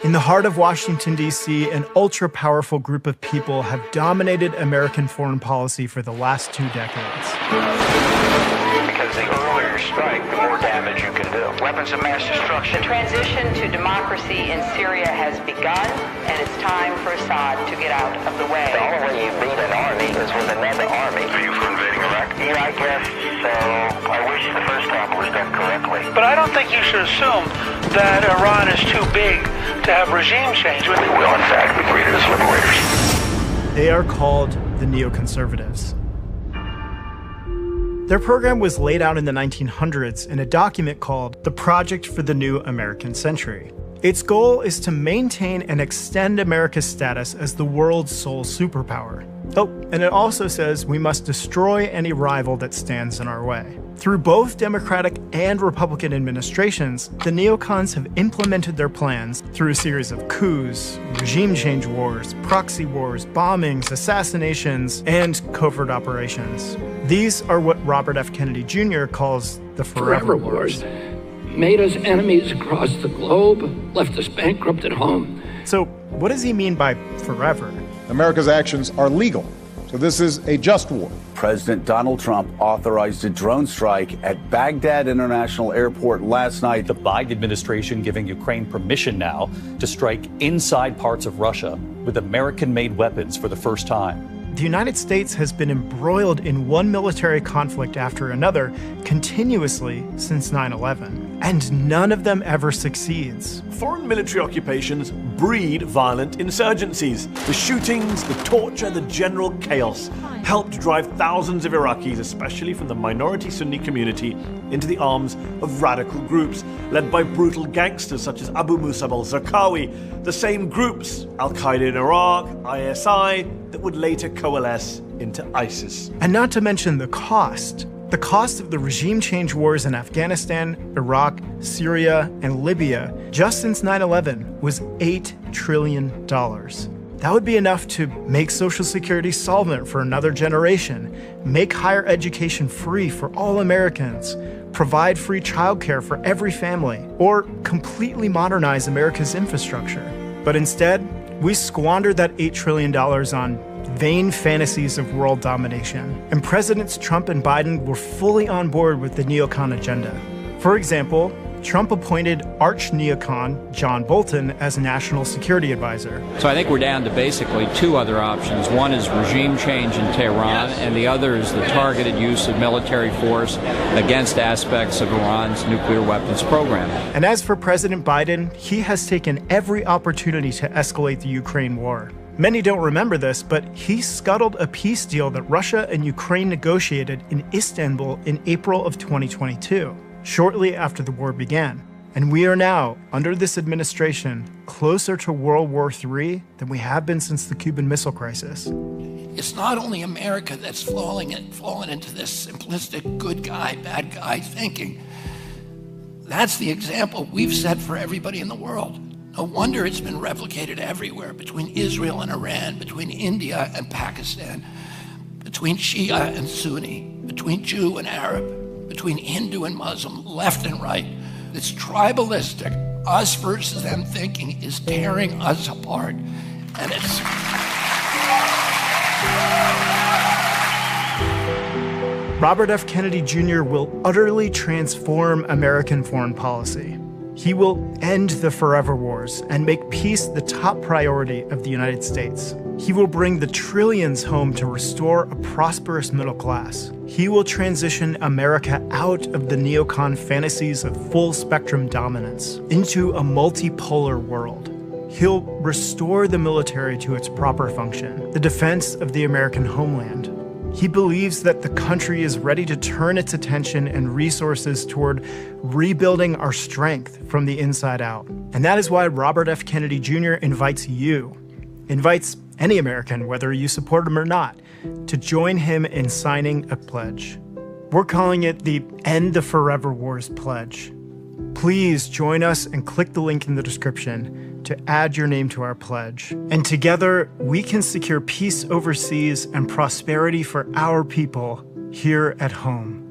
In the heart of Washington, D.C., an ultra-powerful group of people have dominated American foreign policy for the last 2 decades. Because the earlier you strike, the more damage you can do. Weapons of mass destruction. The transition to democracy in Syria has begun, and it's time for Assad to get out of the way. The only way you beat an army is with another army. Are you for invading Iraq? Yeah, I guess so. I wish the first time was done correctly. But I don't think you should assume that Iran is too big to have regime change. We will, in fact, be greeted as liberators. They are called the neoconservatives. Their program was laid out in the 1900s in a document called The Project for the New American Century. Its goal is to maintain and extend America's status as the world's sole superpower. Oh, and it also says we must destroy any rival that stands in our way. Through both Democratic and Republican administrations, the neocons have implemented their plans through a series of coups, regime change wars, proxy wars, bombings, assassinations, and covert operations. These are what Robert F. Kennedy Jr. calls the Forever Wars. Made us enemies across the globe, left us bankrupt at home. So what does he mean by forever? America's actions are legal, so this is a just war. President Donald Trump authorized a drone strike at Baghdad International Airport last night. The Biden administration giving Ukraine permission now to strike inside parts of Russia with American-made weapons for the first time. The United States has been embroiled in one military conflict after another continuously since 9/11, and none of them ever succeeds. Foreign military occupations breed violent insurgencies. The shootings, the torture, the general chaos helped drive thousands of Iraqis, especially from the minority Sunni community, into the arms of radical groups led by brutal gangsters such as Abu Musab al-Zarqawi, the same groups, Al-Qaeda in Iraq, ISI, that would later coalesce into ISIS. And not to mention the cost. The cost of the regime change wars in Afghanistan, Iraq, Syria, and Libya just since 9/11 was $8 trillion. That would be enough to make Social Security solvent for another generation, make higher education free for all Americans, provide free childcare for every family, or completely modernize America's infrastructure. But instead, we squandered that $8 trillion on vain fantasies of world domination. And Presidents Trump and Biden were fully on board with the neocon agenda. For example, Trump appointed arch-neocon John Bolton as National Security Advisor. So I think we're down to basically 2 other options. One is regime change in Tehran, and the other is the targeted use of military force against aspects of Iran's nuclear weapons program. And as for President Biden, he has taken every opportunity to escalate the Ukraine war. Many don't remember this, but he scuttled a peace deal that Russia and Ukraine negotiated in Istanbul in April of 2022. Shortly after the war began. And we are now, under this administration, closer to World War III than we have been since the Cuban Missile Crisis. It's not only America that's fallen into this simplistic good guy, bad guy thinking. That's the example we've set for everybody in the world. No wonder it's been replicated everywhere, between Israel and Iran, between India and Pakistan, between Shia and Sunni, between Jew and Arab, between Hindu and Muslim, left and right. This tribalistic, us versus them thinking is tearing us apart. And it's... Robert F. Kennedy Jr. will utterly transform American foreign policy. He will end the forever wars and make peace the top priority of the United States. He will bring the trillions home to restore a prosperous middle class. He will transition America out of the neocon fantasies of full-spectrum dominance into a multipolar world. He'll restore the military to its proper function, the defense of the American homeland. He believes that the country is ready to turn its attention and resources toward rebuilding our strength from the inside out. And that is why Robert F. Kennedy Jr. invites any American, whether you support him or not, to join him in signing a pledge. We're calling it the End the Forever Wars Pledge. Please join us and click the link in the description to add your name to our pledge. And together, we can secure peace overseas and prosperity for our people here at home.